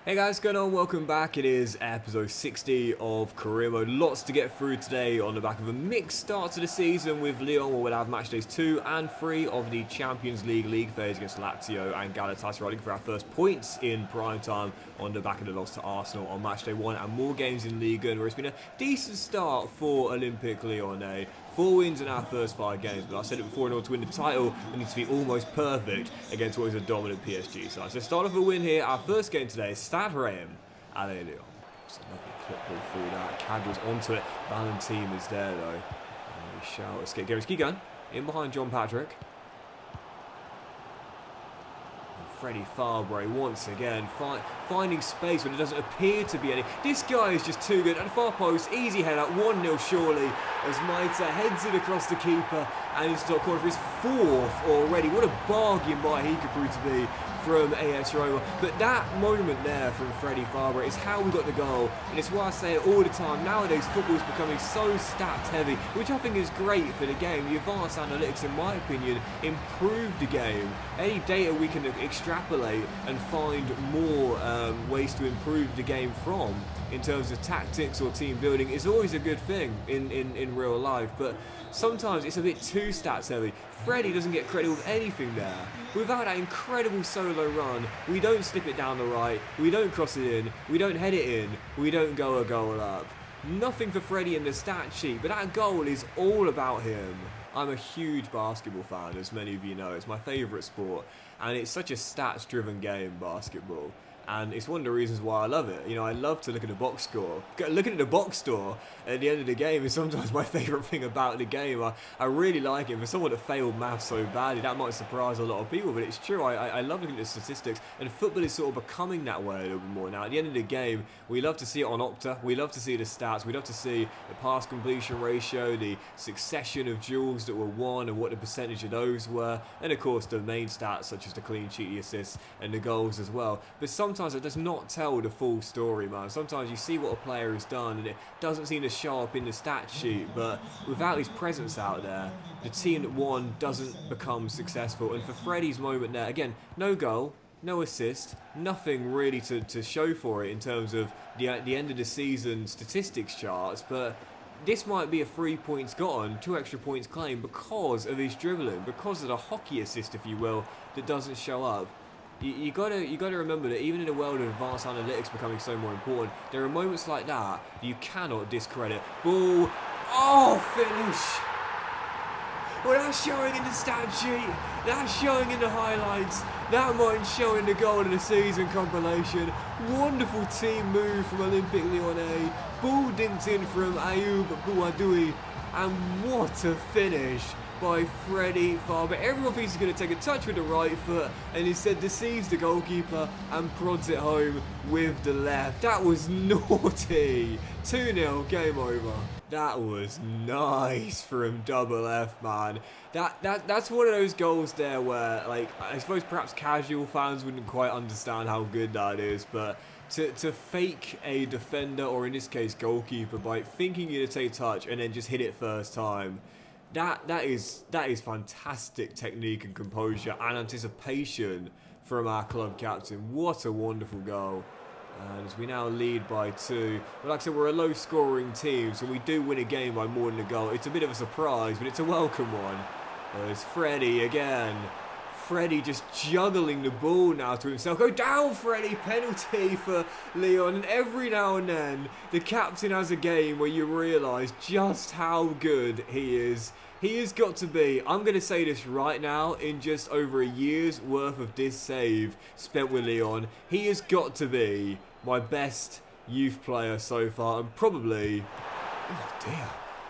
Hey guys, what's going on? Welcome back. It is episode 60 of Career Mode. Lots to get through today on the back of a mixed start to the season with Lyon, where we'll have match days 2 and 3 of the Champions League phase against Lazio and Galatasaray, looking for our first points in prime time on the back of the loss to Arsenal on match day 1, and more games in Ligue 1, where it's been a decent start for Olympique Lyonnais. 4 wins in our first 5 games, but I said it before, in order to win the title, we need to be almost perfect against what is a dominant PSG side. So start off a win here. Our first game today is Stade Reims at Lyon. It's a lovely clip ball through that. Cadwell's onto it. Valentin is there though. And we shall escape. Keep going. In behind John Patrick. Freddie Fabre once again finding space when it doesn't appear to be any. This guy is just too good. And far post, easy head out, 1-0 surely, as Maita heads it across the keeper and into top corner for his 4th already. What a bargain buy he could prove to be from AS Roma. But that moment there from Freddie Fabre is how we got the goal, and it's why I say it all the time. Nowadays football is becoming so stats heavy, which I think is great for the game. The advanced analytics, in my opinion, improve the game. Any data we can extrapolate and find more ways to improve the game from, in terms of tactics or team building, is always a good thing in real life. But sometimes it's a bit too stats heavy. Freddie doesn't get credit with anything there. Without that incredible solo run, we don't slip it down the right, we don't cross it in, we don't head it in, we don't go a goal up. Nothing for Freddie in the stat sheet, but that goal is all about him. I'm a huge basketball fan, as many of you know. It's my favourite sport, and it's such a stats-driven game, basketball. And it's one of the reasons why I love it. You know, I love to look at the box score. Looking at the box score at the end of the game is sometimes my favourite thing about the game. I really like it. For someone that failed maths so badly, that might surprise a lot of people, but it's true. I love looking at the statistics, and football is sort of becoming that way a little bit more now. At the end of the game, we love to see it on Opta. We love to see the stats. We love to see the pass completion ratio, the succession of duels that were won and what the percentage of those were, and of course the main stats such as the clean sheet, the assists, and the goals as well. But sometimes it does not tell the full story, man. Sometimes you see what a player has done and it doesn't seem to show up in the stat sheet, but without his presence out there, the team that won doesn't become successful. And for Freddie's moment there, again, no goal, no assist, nothing really to show for it in terms of the end of the season statistics charts, but this might be a 3 points gotten, 2 extra points claimed because of his dribbling, because of the hockey assist, if you will, that doesn't show up. You gotta remember that even in a world of advanced analytics becoming so more important, there are moments like that you cannot discredit. Ball, oh, finish! Well, that's showing in the stat sheet, that's showing in the highlights, that might show in the goal of the season compilation. Wonderful team move from Olympique Lyonnais. Ball dinked in from Ayoub Bouadoui, and what a finish by Freddie Fabre. Everyone thinks he's going to take a touch with the right foot, and instead deceives the goalkeeper and prods it home with the left. That was naughty. 2-0, game over. That was nice from Double F, man. That's one of those goals there where, like, I suppose perhaps casual fans wouldn't quite understand how good that is, but to fake a defender, or in this case goalkeeper, by thinking you're going to take a touch and then just hit it first time, that is fantastic technique and composure and anticipation from our club captain. What a wonderful goal. And as we now lead by 2, well, like I said, we're a low scoring team, so we do win a game by more than a goal. It's a bit of a surprise, but it's a welcome one. There's Freddie again. Freddie just juggling the ball now to himself. Go down, Freddie! Penalty for Lyon. And every now and then, the captain has a game where you realise just how good he is. He has got to be, I'm going to say this right now, in just over a year's worth of this save spent with Lyon, he has got to be my best youth player so far, and probably, oh dear,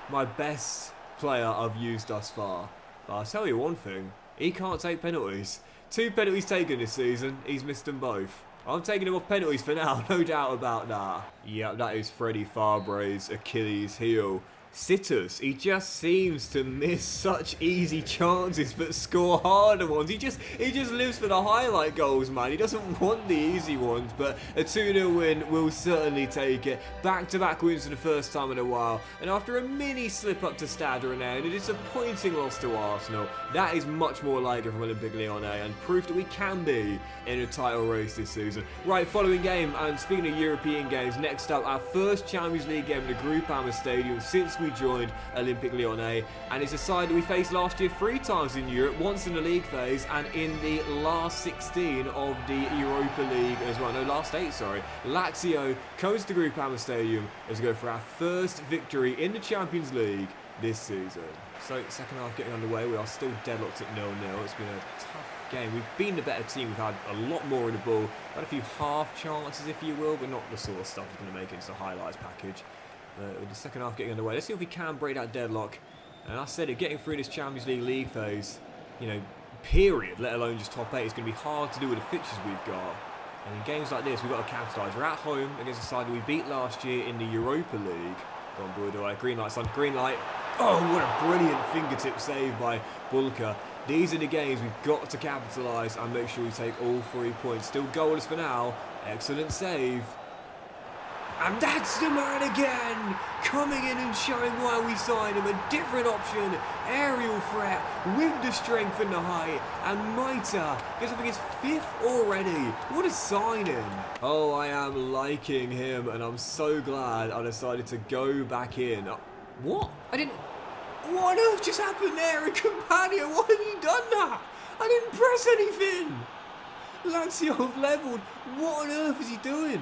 my best player I've used thus far. But I'll tell you one thing, he can't take penalties. 2 penalties taken this season, he's missed them both. I'm taking him off penalties for now, no doubt about that. Yep, that is Freddie Fabre's Achilles heel. sitters. He just seems to miss such easy chances but score harder ones. He just lives for the highlight goals, man. He doesn't want the easy ones, but a 2-0 win will certainly take it. Back-to-back wins for the first time in a while, and after a mini slip up to Stade Rennais and a disappointing loss to Arsenal, that is much more like it from Olympique Lyon and proof that we can be in a title race this season. Right, following game, and speaking of European games, next up our first Champions League game in the Groupama Stadium since we joined Olympique Lyonnais, and it's a side that we faced last year 3 times in Europe, once in the league phase and in the last 16 of the Europa League as well. No, last 8, sorry. Lazio comes to Groupama Stadium as we go for our first victory in the Champions League this season. So, second half getting underway. We are still deadlocked at 0-0. It's been a tough game. We've been the better team. We've had a lot more of the ball. Had a few half chances, if you will, but not the sort of stuff that's going to make it into the highlights package. With the second half getting underway, let's see if we can break that deadlock. And I said it, getting through this Champions League phase, you know, period, let alone just top 8, it's going to be hard to do with the fixtures we've got. And in games like this, we've got to capitalise. We're at home against a side that we beat last year in the Europa League. Go on, Bordeaux. Green light, son. Green light. Oh, what a brilliant fingertip save by Bulka. These are the games we've got to capitalise and make sure we take all 3 points. Still goalless for now. Excellent save. And that's the man again, coming in and showing why we signed him. A different option, aerial threat, with the strength and the height. And Maita gets up against 5th already. What a signing. Oh, I am liking him, and I'm so glad I decided to go back in. What? What on earth just happened there? A companion, why have you done that? I didn't press anything. Lazio have levelled. What on earth is he doing?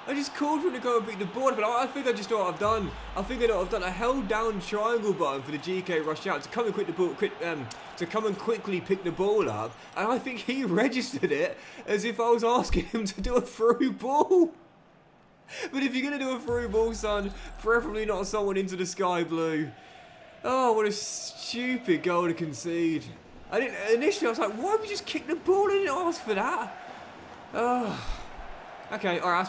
I just called for him to go and pick the ball, but I think I just know what I've done. I held down triangle button for the GK rush out to come and quickly pick the ball up, and I think he registered it as if I was asking him to do a through ball. But if you're gonna do a through ball, son, preferably not someone into the sky blue. Oh, what a stupid goal to concede. Initially I was like, why would we just kick the ball? I didn't ask for that. Oh. Okay, alright,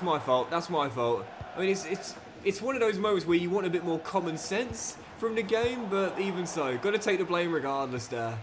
that's my fault. I mean, it's one of those moments where you want a bit more common sense from the game, but even so, got to take the blame regardless there.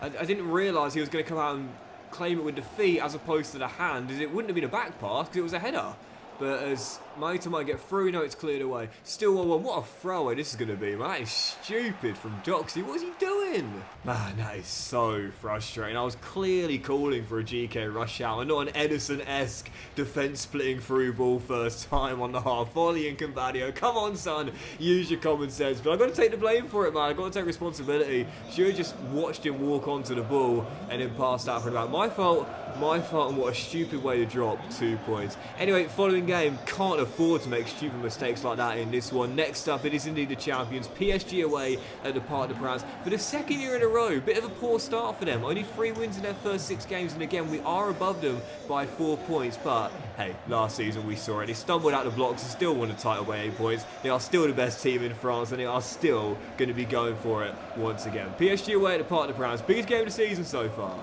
I didn't realise he was going to come out and claim it with the feet as opposed to the hand, as it wouldn't have been a back pass because it was a header. But as Maita might get through, no, it's cleared away. Still 1-1. What a throwaway this is going to be, man. That is stupid from Doxy. What is he doing? Man, that is so frustrating. I was clearly calling for a GK rush out and not an Edison-esque defence-splitting through ball first time on the half volley in Combadio. Come on, son. Use your common sense. But I've got to take the blame for it, man. I've got to take responsibility. Should have just watched him walk onto the ball and then passed out for about my fault, and what a stupid way to drop 2 points. Anyway, following game, can't afford to make stupid mistakes like that in this one. Next up, it is indeed the champions, PSG away at the Parc des Princes for the 2nd year in a row. Bit of a poor start for them, only 3 wins in their first 6 games, and again we are above them by 4 points, but hey, last season we saw it. They stumbled out the blocks and still won the title by 8 points. They are still the best team in France, and they are still going to be going for it once again. PSG away at the Parc des Princes, biggest game of the season so far.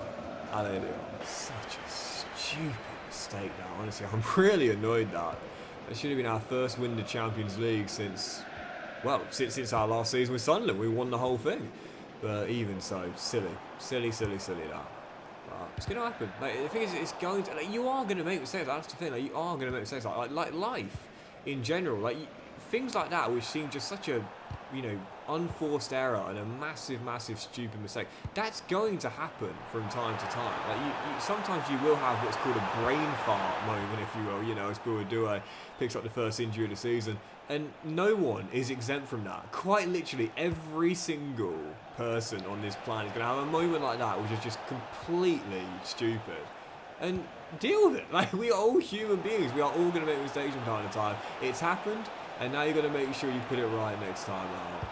Allez, Lyon. Such a stupid mistake now, honestly. I'm really annoyed that should have been our first win in the Champions League since our last season with Sunderland. We won the whole thing. But even so, silly that. But it's going to happen. Like, the thing is, it's going to, like, you are going to make mistakes. That's the thing. Like, you are going to make mistakes. Like life in general. Like things like that, which seem just such a, unforced error and a massive stupid mistake. That's going to happen from time to time. Like sometimes you will have what's called a brain fart moment, if you will. As Bordeaux picks up the first injury of the season, and no one is exempt from that. Quite literally, every single person on this planet is going to have a moment like that, which is just completely stupid. And deal with it. Like, we are all human beings. We are all going to make mistakes from time to time. It's happened, and now you've got to make sure you put it right next time out.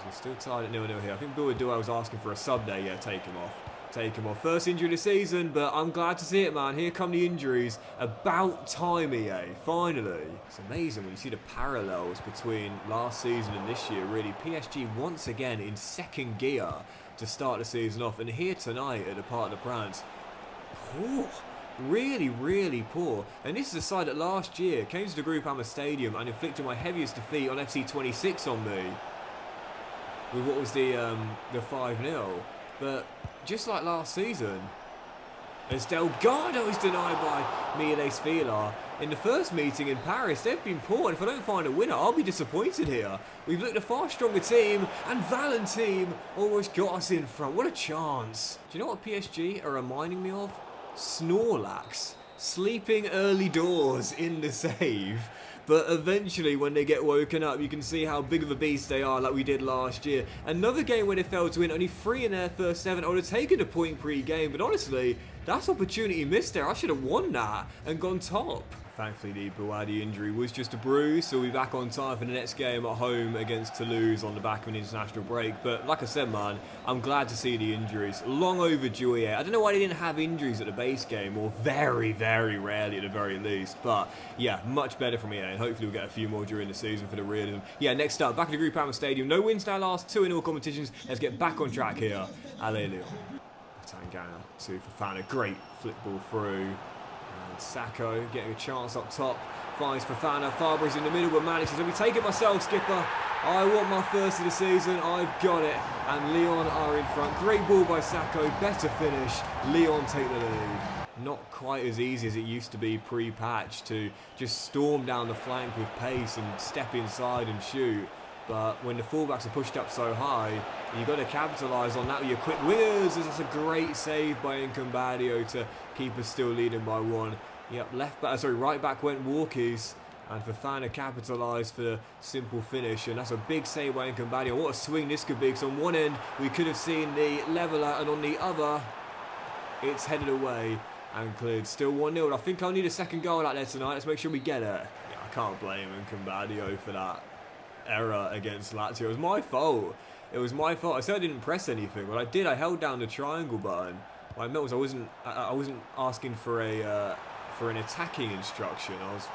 We're still tied at 0-0 here. I think Bordeaux was asking for a sub there. Yeah, take him off. First injury of the season, but I'm glad to see it, man. Here come the injuries. About time, EA. Finally. It's amazing when you see the parallels between last season and this year, really. PSG once again in second gear to start the season off. And here tonight at the Parc des Princes, poor. Really poor. And this is a side that last year came to the Groupama Stadium and inflicted my heaviest defeat on FC 26 on me. with what was the 5-0. But just like last season, as Delgado is denied by Miles Vilar. In the first meeting in Paris, they've been poor, and if I don't find a winner, I'll be disappointed here. We've looked a far stronger team, and Valentin almost got us in front. What a chance. Do you know what PSG are reminding me of? Snorlax. Sleeping early doors in the save. But eventually, when they get woken up, you can see how big of a beast they are, like we did last year. Another game where they failed to win, only 3 in their first 7. I would have taken a point pre-game, but honestly, that's opportunity missed there. I should have won that and gone top. Thankfully, the Bouadi injury was just a bruise, so we'll be back on time for the next game at home against Toulouse on the back of an international break. But like I said, man, I'm glad to see the injuries. Long overdue here. I don't know why they didn't have injuries at the base game, or very, very rarely at the very least. But yeah, much better from here, and hopefully we'll get a few more during the season for the realism. Yeah, next up, back at the Group Ama Stadium. No wins now, last 2 in all competitions. Let's get back on track here. Allez, Lyon. Tangana to Fofana. Great flip ball through. And Sacco getting a chance up top. Finds Fofana. Fabre's in the middle, but manages. Let me take it myself, skipper. I want my first of the season. I've got it. And Lyon are in front. Great ball by Sacco. Better finish. Lyon take the lead. Not quite as easy as it used to be pre-patch to just storm down the flank with pace and step inside and shoot. But when the fullbacks are pushed up so high, you've got to capitalise on that with your quick wingers. That's a great save by Incombadio to keep us still leading by 1. Yep, right back went Walkies, and Fofana capitalised for the simple finish, and that's a big save by Incombadio. What a swing this could be, because on one end we could have seen the leveller, and on the other it's headed away and cleared. Still 1-0. I think I'll need a second goal out there tonight. Let's make sure we get it. Yeah, I can't blame Incombadio for that error against Lazio. It was my fault. It was my fault. I said I didn't press anything. Well, I did. I held down the triangle button. What I meant was I wasn't asking for an attacking instruction. I was.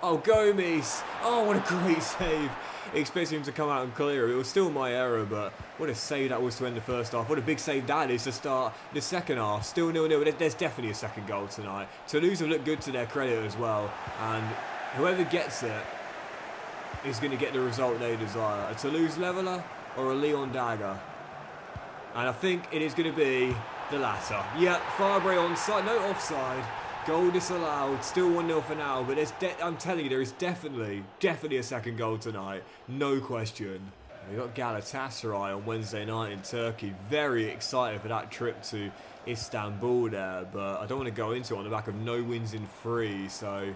Oh, Gomes! Oh, what a great save! Expecting him to come out and clear it. It was still my error, but what a save that was to end the first half. What a big save that is to start the second half. Still 0-0, but there's definitely a second goal tonight. Toulouse have looked good to their credit as well, and whoever gets it is going to get the result they desire. A Toulouse leveller or a Lyon dagger. And I think it is going to be the latter. Yep, Fabre onside, no offside. Goal disallowed, still 1-0 for now, but I'm telling you, there is definitely a second goal tonight. No question. We've got Galatasaray on Wednesday night in Turkey. Very excited for that trip to Istanbul there, but I don't want to go into it on the back of no wins in 3, so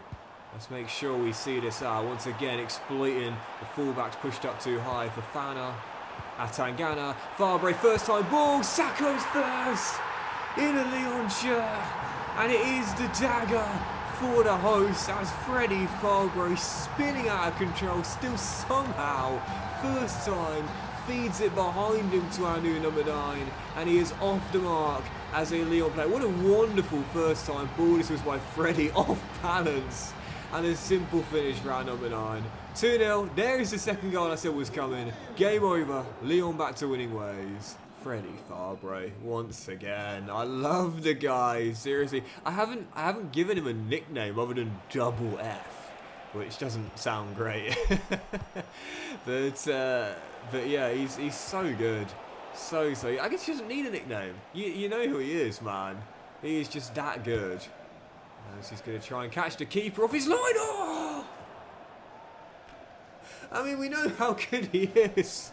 let's make sure we see this out. Once again, exploiting the fullbacks pushed up too high. Fofana, Atangana, Fabre, first time ball, Sacco's first in a Lyon shirt, and it is the dagger for the host as Freddie Fabre spinning out of control, still somehow, first time, feeds it behind him to our new number 9, and he is off the mark as a Lyon player. What a wonderful first time ball this was by Freddie, off balance. And a simple finish for our number 9. 2-0. There is the second goal I said was coming. Game over. Lyon back to winning ways. Freddie Fabre once again. I love the guy. Seriously, I haven't given him a nickname other than Double F, which doesn't sound great. but yeah, he's so good. So I guess he doesn't need a nickname. You know who he is, man. He is just that good. As he's going to try and catch the keeper off his line. Oh! I mean, we know how good he is.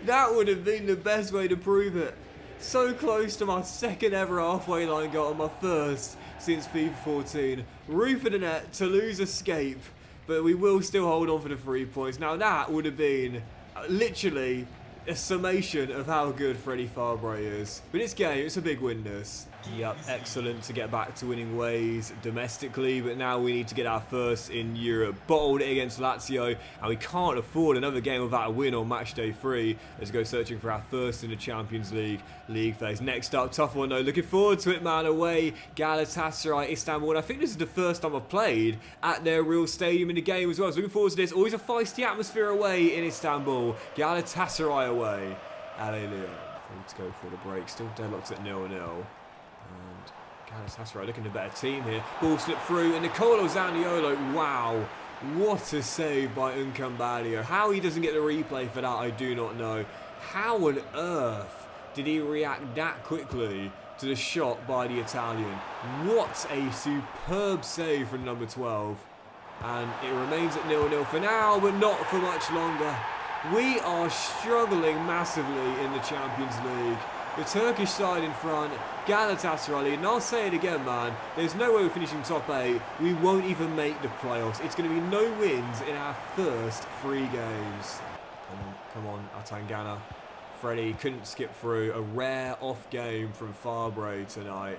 That would have been the best way to prove it. So close to my second ever halfway line goal, my first since FIFA 14. Roof of the net, Toulouse escape, but we will still hold on for the 3 points. Now that would have been literally a summation of how good Freddie Fabre is. But this game, it's a big win this. Yep, excellent to get back to winning ways domestically, but now we need to get our first in Europe. Bottled it against Lazio, and we can't afford another game without a win on match day 3. Let's go searching for our first in the Champions League phase. Next up, tough one though. Looking forward to it, man. Away, Galatasaray, Istanbul. And I think this is the first time I've played at their real stadium in the game as well. So looking forward to this. Always a feisty atmosphere away in Istanbul. Galatasaray away. Allez, Lyon. To go for the break. Still deadlocked at 0-0. And Galatasaray looking a better team here. Ball slipped through, and Nicolo Zaniolo, wow. What a save by Nkambadio. How he doesn't get the replay for that, I do not know. How on earth did he react that quickly to the shot by the Italian? What a superb save from number 12. And it remains at 0-0 for now, but not for much longer. We are struggling massively in the Champions League. The Turkish side in front, Galatasaray, and I'll say it again, man, there's no way we're finishing top 8. We won't even make the playoffs. It's going to be no wins in our first 3 games. Come on, Atangana. Freddie couldn't skip through. A rare off game from Fabre tonight.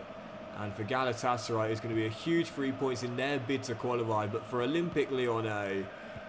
And for Galatasaray, it's going to be a huge 3 points in their bid to qualify. But for Olympique Lyonnais,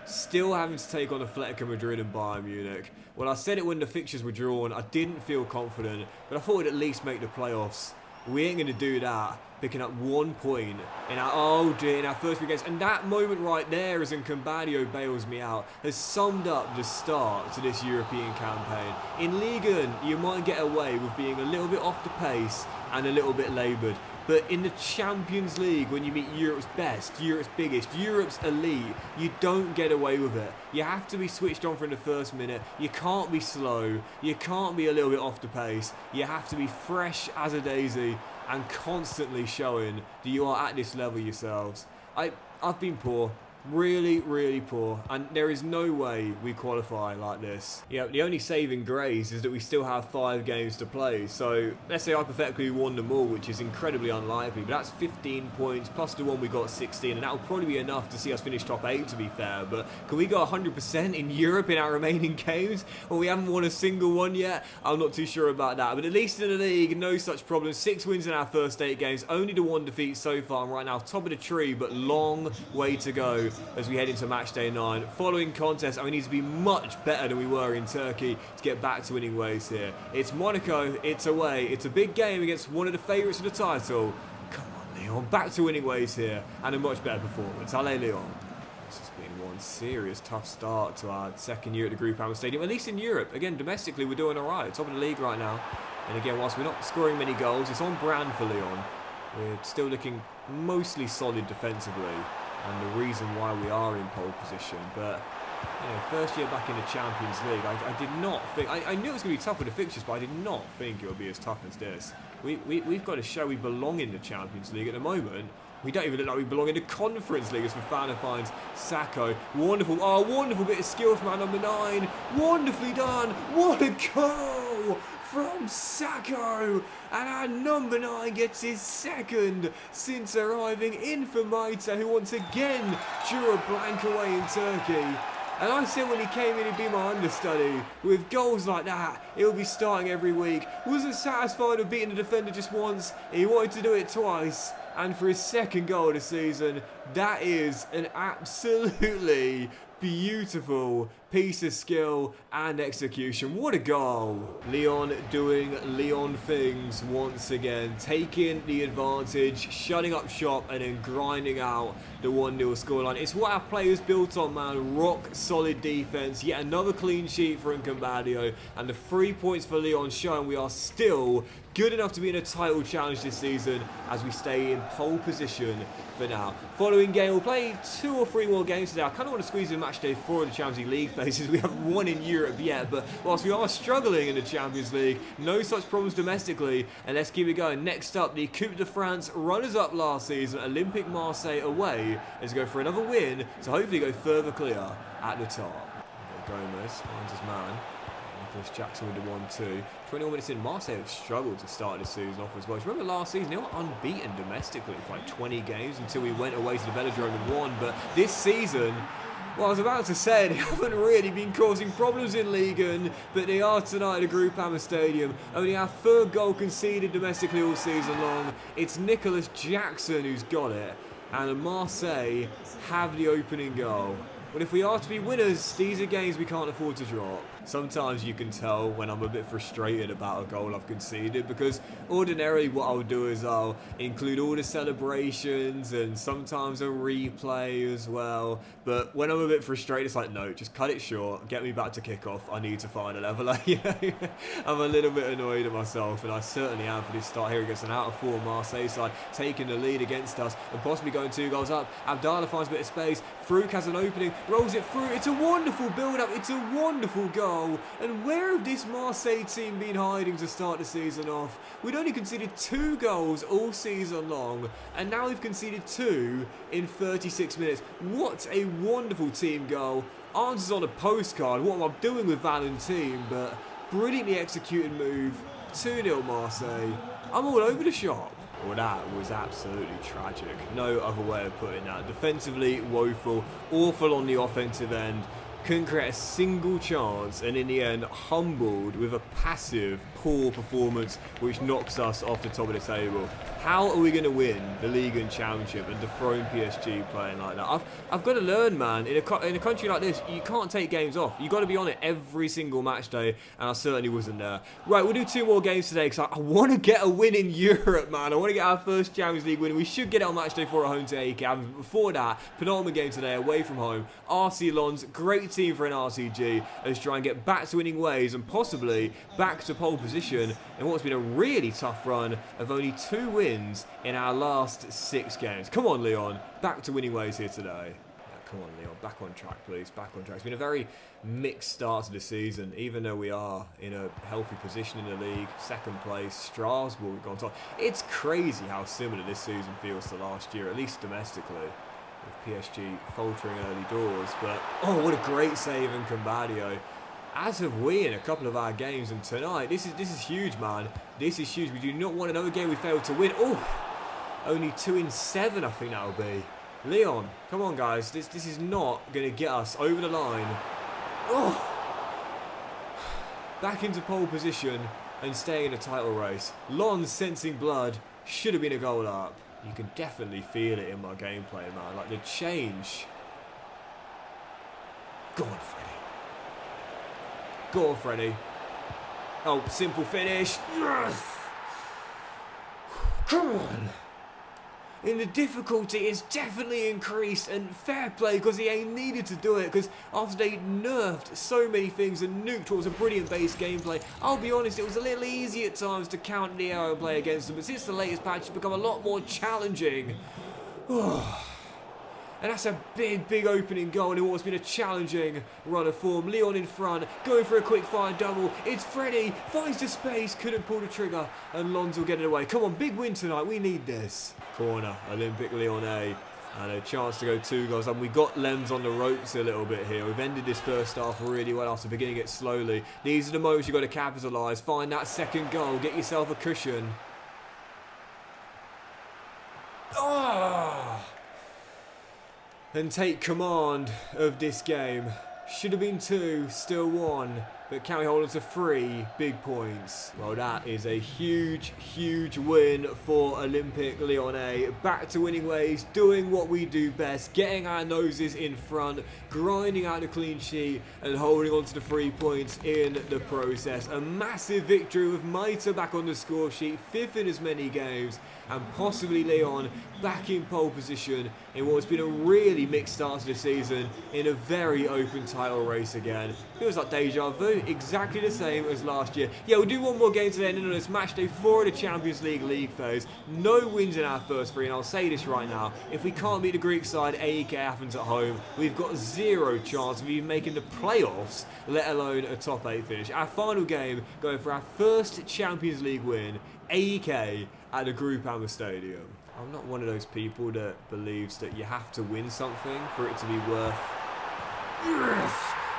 still having to take on Atletico Madrid and Bayern Munich. Well, I said it when the fixtures were drawn. I didn't feel confident, but I thought we'd at least make the playoffs. We ain't going to do that. Picking up 1 point in our first 3 games. And that moment right there, as Nkambadio bails me out, has summed up the start to this European campaign. In Ligue 1, you might get away with being a little bit off the pace and a little bit laboured. But in the Champions League, when you meet Europe's best, Europe's biggest, Europe's elite, you don't get away with it. You have to be switched on from the first minute. You can't be slow. You can't be a little bit off the pace. You have to be fresh as a daisy and constantly showing that you are at this level yourselves. I've been poor. Really, really poor, and there is no way we qualify like this. Yeah, the only saving grace is that we still have 5 games to play, so let's say hypothetically we won them all, which is incredibly unlikely, but that's 15 points plus the one we got 16, and that will probably be enough to see us finish top 8 to be fair. But can we go 100% in Europe in our remaining games? Well, we haven't won a single one yet. I'm not too sure about that, but at least in the league, no such problem. 6 wins in our first 8 games, only the 1 defeat so far, and right now top of the tree, but long way to go as we head into match day 9. Following contest, and we need to be much better than we were in Turkey to get back to winning ways here. It's Monaco, it's away, it's a big game against one of the favourites for the title. Come on, Lyon, back to winning ways here, and a much better performance. Allez, Lyon. This has been one serious tough start to our second year at the Groupama Stadium, at least in Europe. Again, domestically, we're doing alright, top of the league right now. And again, whilst we're not scoring many goals, it's on brand for Lyon. We're still looking mostly solid defensively, and the reason why we are in pole position. But you know, first year back in the Champions League, I did not think, I knew it was going to be tough with the fixtures, but I did not think it would be as tough as this. We've got to show we belong in the Champions League. At the moment, we don't even look like we belong in the Conference League, as Fofana finds Sacco. Wonderful, wonderful bit of skill from our number 9. Wonderfully done. What a goal from Sacco, and our number 9 gets his second since arriving in for Maita, who once again drew a blank away in Turkey. And I said when he came in, he'd be my understudy. With goals like that, he'll be starting every week. Wasn't satisfied with beating the defender just once, he wanted to do it twice. And for his second goal of the season, that is an absolutely beautiful piece of skill and execution. What a goal. Lyon doing Lyon things once again, taking the advantage, shutting up shop, and then grinding out the 1-0 scoreline. It's what our players built on, man. Rock solid defense, yet another clean sheet for Nkambadio, and the 3 points for Lyon, showing we are still good enough to be in a title challenge this season as we stay in pole position for now. Following game, we'll play 2 or 3 more games today. I kind of want to squeeze in match day 4 of the Champions League phases. We haven't won in Europe yet, but whilst we are struggling in the Champions League, no such problems domestically, and let's keep it going. Next up, the Coupe de France runners-up last season, Olympique Marseille away, as we go for another win to hopefully go further clear at the top. Gomez finds his man. Nicholas Jackson with the 1-2. 21 minutes in, Marseille have struggled to start this season off as well. Do you remember last season, they were unbeaten domestically for like 20 games until we went away to the Velodrome and won. But this season, well, I was about to say, they haven't really been causing problems in Ligue 1, but they are tonight at the Groupama Stadium. Only our 3rd goal conceded domestically all season long. It's Nicholas Jackson who's got it, and Marseille have the opening goal. But if we are to be winners, these are games we can't afford to drop. Sometimes you can tell when I'm a bit frustrated about a goal I've conceded, because ordinarily what I'll do is I'll include all the celebrations and sometimes a replay as well. But when I'm a bit frustrated, it's like, no, just cut it short, get me back to kickoff. I need to find a leveler. You know, I'm a little bit annoyed at myself, and I certainly am for this start here against an out-of-form Marseille side, taking the lead against us and possibly going 2 goals up. Abdallah finds a bit of space. Farouk has an opening, rolls it through. It's a wonderful build-up. It's a wonderful goal. And where have this Marseille team been hiding to start the season off? We'd only conceded 2 goals all season long, and now we've conceded 2 in 36 minutes. What a wonderful team goal. Answers on a postcard. What am I doing with Valentin? But brilliantly executed move. 2-0 Marseille. I'm all over the shop. Well, that was absolutely tragic. No other way of putting that. Defensively woeful, awful on the offensive end. Couldn't create a single chance, and in the end humbled with a passive, poor performance which knocks us off the top of the table. How are we going to win the league and championship and dethrone PSG playing like that? I've got to learn, man. In a country like this, you can't take games off. You've got to be on it every single match day, and I certainly wasn't there. Right, we'll do 2 more games today because I want to get a win in Europe, man. I want to get our first Champions League win. We should get it on match day 4 at home to AEK. And before that, penultimate game today away from home. RC Lens, great team for an RCG, as try and get back to winning ways and possibly back to pole position in what's been a really tough run of only 2 wins in our last 6 games. Come on, Lyon, back to winning ways here today. Yeah, come on, Lyon, back on track, please, back on track. It's been a very mixed start to the season, even though we are in a healthy position in the league. 2nd place, Strasbourg gone top. It's crazy how similar this season feels to last year, at least domestically, with PSG faltering early doors. But oh, what a great save in Cambadio, as have we in a couple of our games. And tonight, this is huge, man. This is huge. We do not want another game we failed to win. Oh, only 2 in 7, I think that'll be. Lyon, come on, guys. This is not going to get us over the line. Oh, back into pole position and staying in a title race. Lens sensing blood. Should have been a goal up. You can definitely feel it in my gameplay, man. Like the change. Go on, Freddie. Go on, Freddie. Oh, simple finish. Yes! Come on. And the difficulty is definitely increased, and fair play, because he ain't needed to do it, because after they nerfed so many things and nuked what was a brilliant base gameplay, I'll be honest, it was a little easy at times to counter the aero play against them, but since the latest patch, it's become a lot more challenging. And that's a big opening goal in what's been a challenging run of form. Lyon in front, going for a quick fire double. It's Freddie, finds the space, couldn't pull the trigger, and Lens will get it away. Come on, big win tonight, we need this. Corner, Olympique Lyonnais, and a chance to go 2 goals up. We got Lens on the ropes a little bit here. We've ended this first half really well after beginning it slowly. These are the moments you've got to capitalise. Find that 2nd goal, get yourself a cushion. Oh! And take command of this game. Should have been 2, still 1, but can we hold on to 3 big points? Well, that is a huge win for Olympique Lyonnais. Back to winning ways, doing what we do best, getting our noses in front, grinding out a clean sheet, and holding on to the 3 points in the process. A massive victory with Maita back on the score sheet, 5th in as many games, and possibly Lyon back in pole position in what's been a really mixed start to the season, in a very open title race again. Feels like deja vu, exactly the same as last year. Yeah, we'll do 1 more game today, and then on this match day 4 of the Champions League phase. No wins in our first 3, and I'll say this right now, if we can't beat the Greek side, AEK Athens at home, we've got 0 chance of even making the playoffs, let alone a top 8 finish. Our final game, going for our first Champions League win, AEK at the Groupama Stadium. I'm not one of those people that believes that you have to win something for it to be worth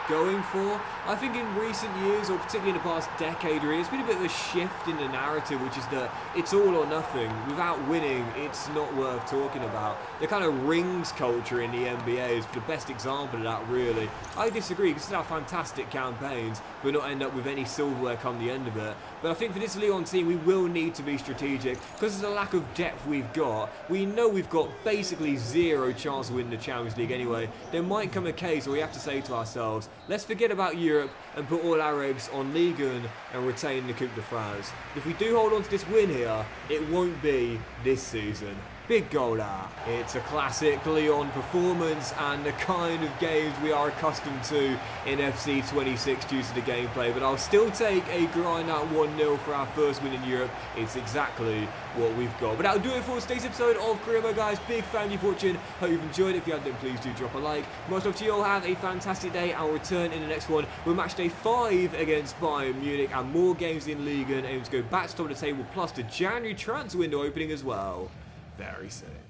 going for. I think in recent years, or particularly in the past decade really, it's been a bit of a shift in the narrative, which is that it's all or nothing. Without winning, it's not worth talking about. The kind of rings culture in the NBA is the best example of that, really. I disagree, because it's our fantastic campaigns, but not end up with any silverware come the end of it. But I think for this Lyon team, we will need to be strategic, because there's a lack of depth we've got. We know we've got basically 0 chance of winning the Champions League anyway. There might come a case where we have to say to ourselves, let's forget about Europe and put all our eggs on Ligue 1 and retain the Coupe de France. If we do hold on to this win here, it won't be this season. Big goal there. It's a classic Lyon performance and the kind of games we are accustomed to in FC 26 due to the gameplay, but I'll still take a grind out 1-0 for our first win in Europe. It's exactly what we've got. But that'll do it for today's episode of Career Mode, guys. Big fan of you watching. Hope you've enjoyed it. If you have, then please do drop a like. Much love to you all. Have a fantastic day. I'll return in the next one with match day 5 against Bayern Munich and more games in Ligue 1, aiming to go back to top of the table, plus the January transfer window opening as well very soon.